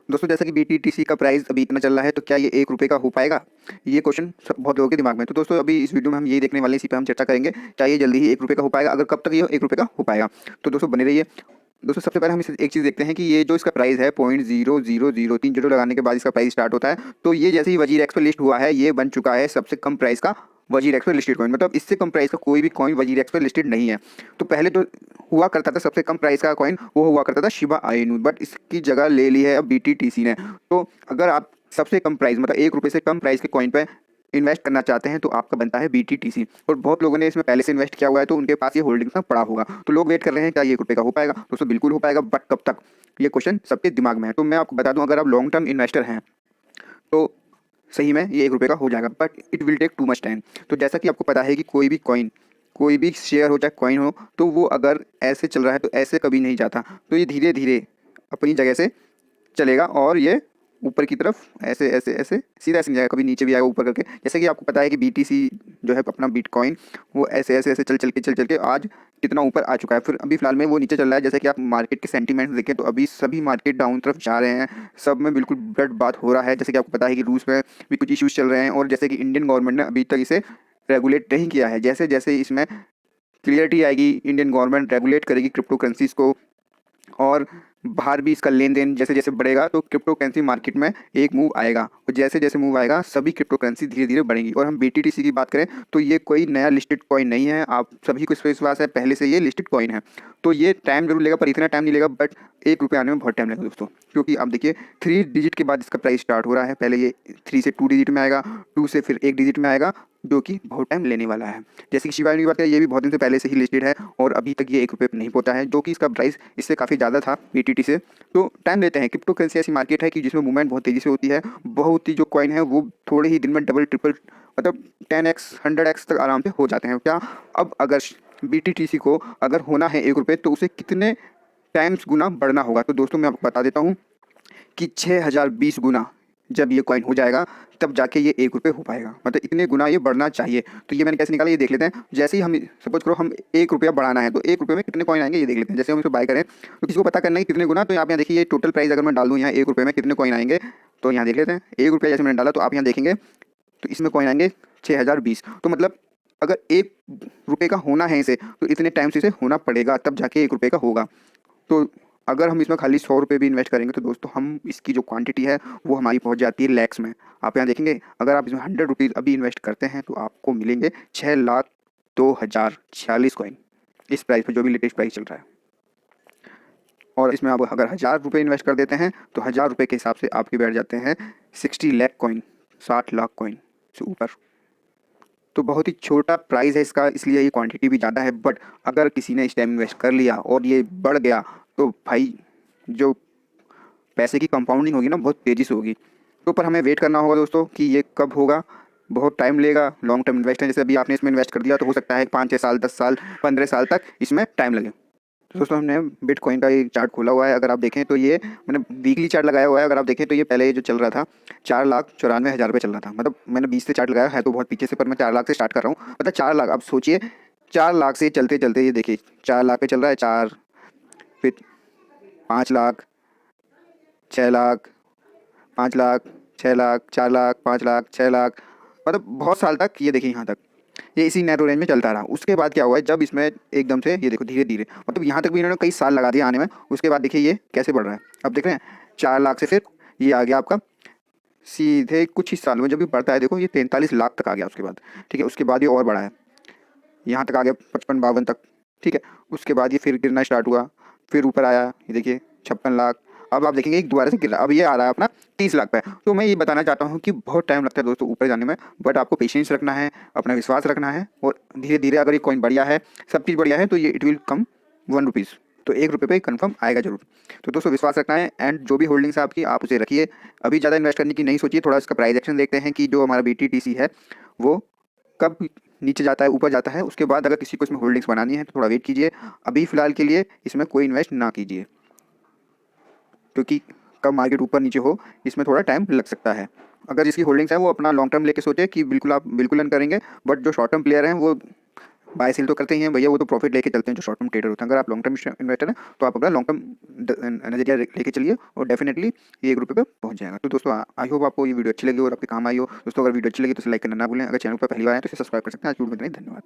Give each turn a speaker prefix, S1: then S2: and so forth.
S1: दोस्तों जैसा कि BTTC का प्राइस अभी इतना चल रहा है, तो क्या ये 1 रुपये का हो पाएगा? ये क्वेश्चन बहुत लोगों के दिमाग में है। तो दोस्तों अभी इस वीडियो में हम यही देखने वाले हैं, इसी पे हम चर्चा करेंगे, क्या ये जल्दी ही 1 रुपये का हो पाएगा? अगर कब तक ये 1 रुपये का हो पाएगा? तो दोस्तों बने रहिए। दोस्तों सबसे पहले हम इस एक चीज़ देखते हैं कि ये जो इसका प्राइस है 0.0003 जीरो लगाने के बाद इसका प्राइस स्टार्ट होता है। तो ये जैसे ही वजीर एक्स पर लिस्ट हुआ है, ये बन चुका है सबसे कम प्राइस का वजीर एक्स पर लिस्टेड कॉइन। मतलब इससे कम प्राइस का कोई भी कॉइन वजीर एक्स पर लिस्टेड नहीं है। तो पहले तो हुआ करता था सबसे कम प्राइस का कॉइन, वो हुआ करता था शिबा आइनू, बट इसकी जगह ले ली है अब BTTC ने। तो अगर आप सबसे कम प्राइस मतलब 1 रुपये से कम प्राइस के कॉइन पर इन्वेस्ट करना चाहते हैं तो आपका बनता है BTTC। और बहुत लोगों ने इसमें पहले से इन्वेस्ट किया हुआ है, तो उनके पास ये होल्डिंग्स में पड़ा होगा। तो लोग वेट कर रहे हैं क्या ये 1 रुपये का हो पाएगा? दोस्तों बिल्कुल हो पाएगा, बट कब तक? ये क्वेश्चन सबके दिमाग में है। तो मैं आपको बता दूं, अगर आप लॉन्ग टर्म इन्वेस्टर हैं तो सही में ये 1 रुपये का हो जाएगा, but it will take too much time. तो जैसा कि आपको पता है कि कोई भी कॉइन, कोई भी शेयर हो चाहे कॉइन हो, तो वो अगर ऐसे चल रहा है तो ऐसे कभी नहीं जाता। तो ये धीरे धीरे अपनी जगह से चलेगा और ये ऊपर की तरफ ऐसे ऐसे ऐसे सीधा ऐसे नहीं जाएगा, कभी नीचे भी आएगा ऊपर करके। जैसे कि आपको पता है कि BTC जो है अपना बिटकॉइन, वो ऐसे ऐसे ऐसे चल के आज कितना ऊपर आ चुका है। फिर अभी फिलहाल में वो नीचे चल रहा है। जैसे कि आप मार्केट के सेंटीमेंट्स देखें तो अभी सभी मार्केट डाउन तरफ जा रहे हैं, सब में बिल्कुल ब्लड बात हो रहा है। जैसे कि आपको पता है कि रूस में भी कुछ इश्यूज चल रहे हैं, और जैसे कि इंडियन गवर्नमेंट ने अभी तक इसे रेगुलेट नहीं किया है। जैसे जैसे इसमें क्लियरिटी आएगी, इंडियन गवर्नमेंट रेगुलेट करेगी क्रिप्टो करेंसीज को, और बाहर भी इसका लेन देन जैसे जैसे बढ़ेगा तो क्रिप्टो करेंसी मार्केट में एक मूव आएगा, और जैसे जैसे मूव आएगा सभी क्रिप्टो करेंसी धीरे धीरे बढ़ेंगी। और हम BTTC की बात करें तो ये कोई नया लिस्टेड कॉइन नहीं है, आप सभी को इस पर विश्वास है, पहले से ये लिस्टेड कॉइन है। तो ये टाइम जरूर लेगा, पर इतना टाइम नहीं लेगा, बट 1 रुपये आने में बहुत टाइम लगेगा दोस्तों। क्योंकि आप देखिए 3 डिजिट के बाद इसका प्राइस स्टार्ट हो रहा है। पहले ये 3 से 2 डिजिट में आएगा, 2 से फिर 1 डिजिट में आएगा, जो कि बहुत टाइम लेने वाला है। जैसे कि शिबा इनू की बात करें, ये भी बहुत दिन से पहले से ही लिस्टेड है और अभी तक ये 1 रुपये नहीं पहुंचा है, जो कि इसका प्राइस इससे काफ़ी ज़्यादा था BTT से। तो टाइम लेते हैं। क्रिप्टो करेंसी ऐसी मार्केट है कि जिसमें मूवमेंट बहुत तेज़ी से होती है। बहुत ही जो कॉइन है वो थोड़े ही दिन में डबल ट्रिपल मतलब 10x 100x तक आराम से हो जाते हैं। क्या अब अगर BTTC को अगर होना है 1 रुपये, तो उसे कितने टाइम्स गुना बढ़ना होगा? तो दोस्तों मैं आपको बता देता हूँ कि 6020 गुना जब ये कॉइन हो जाएगा, तब जाके ये 1 रुपये हो पाएगा। मतलब इतने गुना ये बढ़ना चाहिए। तो ये मैंने कैसे निकाला, ये देख लेते हैं। जैसे ही हम सपोज करो हम 1 रुपया बढ़ाना है, तो 1 रुपये में कितने कॉइन आएंगे ये देख लेते हैं। जैसे हम इसको बाय करें तो किसी को पता करना है कि कितने गुना, तो आप यहाँ देखिए, ये टोटल प्राइस अगर मैं डाल दूँ यहाँ 1 रुपये में कितने कॉइन आएंगे, तो यहाँ देख लेते हैं। 1 रुपया जैसे मैंने डाला तो आप यहाँ देखेंगे तो इसमें कॉइन आएंगे 6020। तो मतलब अगर 1 रुपये का होना है इसे, तो इतने टाइम से इसे होना पड़ेगा, तब जाके 1 रुपये का होगा। तो अगर हम इसमें खाली 100 रुपये भी इन्वेस्ट करेंगे तो दोस्तों हम इसकी जो क्वांटिटी है वो हमारी पहुंच जाती है लैक्स में। आप यहाँ देखेंगे अगर आप इसमें 100 रुपीज़ अभी इन्वेस्ट करते हैं तो आपको मिलेंगे 6,02,046 कॉइन, इस प्राइस पर जो भी लेटेस्ट प्राइस चल रहा है। और इसमें आप अगर 1000 रुपये इन्वेस्ट कर देते हैं तो 1000 रुपये के हिसाब से आपके बैठ जाते हैं 60 लाख कॉइन, 60 लाख कॉइन से ऊपर। तो बहुत ही छोटा प्राइस है इसका, इसलिए ये क्वांटिटी भी ज़्यादा है। बट अगर किसी ने इस टाइम इन्वेस्ट कर लिया और ये बढ़ गया, तो भाई जो पैसे की कंपाउंडिंग होगी ना, बहुत तेज़ी से होगी। तो पर हमें वेट करना होगा दोस्तों कि ये कब होगा। बहुत टाइम लेगा। लॉन्ग टर्म इन्वेस्ट है, जैसे अभी आपने इसमें इन्वेस्ट कर दिया तो हो सकता है 5-6 साल 10 साल 15 साल तक इसमें टाइम लगे। तो दोस्तों हमने बिटकॉइन का एक चार्ट खोला हुआ है, अगर आप देखें तो ये मैंने वीकली चार्ट लगाया हुआ है। अगर आप देखें तो ये पहले जो चल रहा था 4,94,000 रुपये चल रहा था। मतलब मैंने 20 से चार्ट लगाया है तो बहुत पीछे से, पर मैं 4 लाख से स्टार्ट कर रहा हूँ। मतलब 4 लाख, अब सोचिए 4 लाख से चलते चलते ये देखिए 4 लाख पे चल रहा है, 4 फिर 5 लाख, 6 लाख, 5 लाख, 6 लाख, 4 लाख, 5 लाख, 6 लाख, मतलब बहुत साल तक ये देखिए यहाँ तक ये इसी नैरो रेंज में चलता रहा। उसके बाद क्या हुआ है, जब इसमें एकदम से ये देखो धीरे धीरे, मतलब यहाँ तक भी इन्होंने कई साल लगा दिया आने में। उसके बाद देखिए ये कैसे बढ़ रहा है। अब देख रहे हैं 4 लाख से फिर ये आ गया आपका सीधे कुछ ही साल में जब भी बढ़ता है, देखो ये 43 लाख तक आ गया उसके बाद। ठीक है, उसके बाद ये और बढ़ा है, यहाँ तक आ गया 55-52 तक। ठीक है, उसके बाद ये फिर गिरना स्टार्ट हुआ, फिर ऊपर आया, ये देखिए 56 लाख। अब आप देखेंगे एक दोबारा से गिर रहा, अब ये आ रहा है अपना 30 लाख पे। तो मैं ये बताना चाहता हूँ कि बहुत टाइम लगता है दोस्तों ऊपर जाने में, बट आपको पेशेंस रखना है, अपना विश्वास रखना है, और धीरे धीरे अगर ये कॉइन बढ़िया है, सब चीज़ बढ़िया है, तो ये इट विल कम 1 रुपीज़, तो 1 रुपये पे कन्फर्म आएगा जरूर। तो दोस्तों विश्वास रखना है, एंड जो भी होल्डिंग्स है आपकी आप उसे रखिए। अभी ज़्यादा इन्वेस्ट करने की नहीं सोचिए, थोड़ा इसका प्राइस एक्शन देखते हैं कि जो हमारा BTTC है वो कब नीचे जाता है ऊपर जाता है। उसके बाद अगर किसी को इसमें होल्डिंग्स बनानी है तो थोड़ा वेट कीजिए। अभी फ़िलहाल के लिए इसमें कोई इन्वेस्ट ना कीजिए, क्योंकि कब मार्केट ऊपर नीचे हो इसमें थोड़ा टाइम लग सकता है। अगर जिसकी होल्डिंग्स है वो अपना लॉन्ग टर्म लेके सोचे कि बिल्कुल आप बिल्कुल अर्न करेंगे, बट जो शॉर्ट टर्म प्लेयर हैं वो बाय सेल तो करते ही हैं भैया, वो तो प्रॉफिट लेके चलते हैं जो शॉर्ट टर्म ट्रेडर होते हैं। अगर आप लॉन्ग टर्म इन्वेस्टर हैं तो आप अपना लॉन्ग टर्म नजरिया लेके चलिए और डेफिनेटली ये 1 रुपये पे पहुंच जाएगा। तो दोस्तों आई होप आपको ये वीडियो अच्छी लगी और आपके काम आई हो। दोस्तों अगर वीडियो अच्छी लगी तो लाइक करना ना भूलें। अगर चैनल पर पहली बार आए तो इसे सब्सक्राइब कर सकते हैं। आज वीडियो में इतना ही, धन्यवाद।